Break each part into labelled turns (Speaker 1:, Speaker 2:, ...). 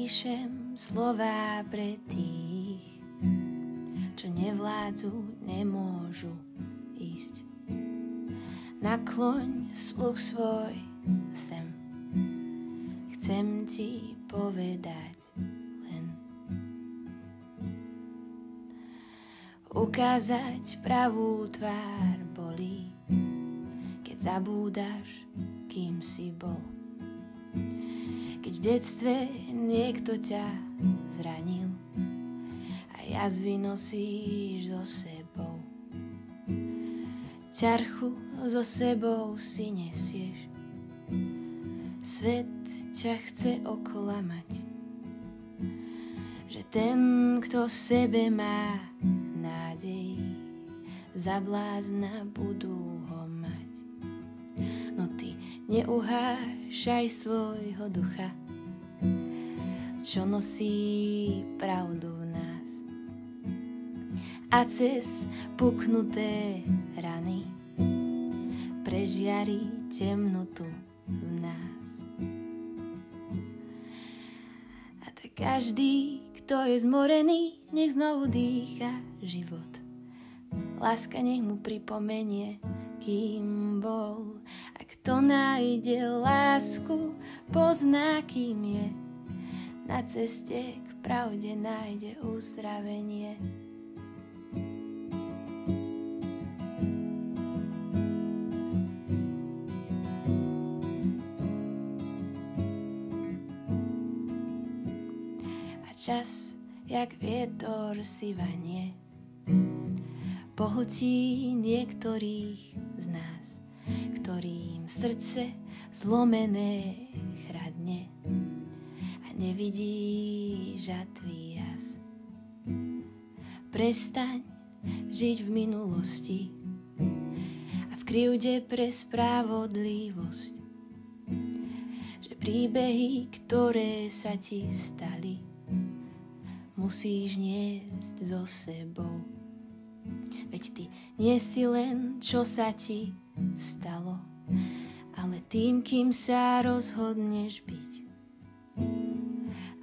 Speaker 1: píšem slová pre tých, čo nevládzu, nemôžu ísť. Nakloň sluch svoj sem, chcem ti povedať len. Ukázať pravú tvár bolí, keď zabúdaš, kým si bol. Keď v detstve niekto ťa zranil a jazvy nosíš so sebou. Ťarchu so sebou si nesieš, svet ťa chce oklamať, že ten, kto v sebe má nádej, za blázna budú ho mať. No ty neuhášaj svojho ducha, čo nosí pravdu v nás. A cez puknuté rany prežiari temnotu v nás. A tak každý, kto je zmorený, nech znovu dýcha život. Láska nech mu pripomenie, kým bol. A kto nájde lásku, pozná, kým je. Na ceste k pravde nájde uzdravenie. A čas, jak vietor si vanie, pohltí niektorých z nás, ktorým srdce zlomené chradne a nevidí žatvý jas. Prestaň žiť v minulosti a v krivde pre spravodlivosť, že príbehy, ktoré sa ti stali, musíš niesť so sebou. Veď ty nie si len, čo sa ti stalo, ale tým, kým sa rozhodneš byť.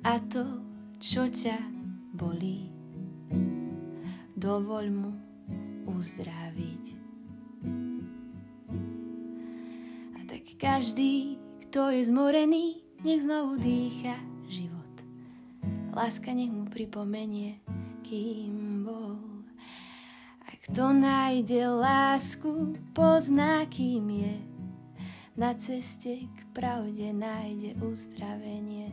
Speaker 1: A to, čo ťa bolí, dovoľ mu uzdraviť. A tak každý, kto je zmorený, nech znovu dýcha život. Láska nech mu pripomenie, kým bol. Kto nájde lásku, pozná, kým je. Na ceste k pravde nájde uzdravenie.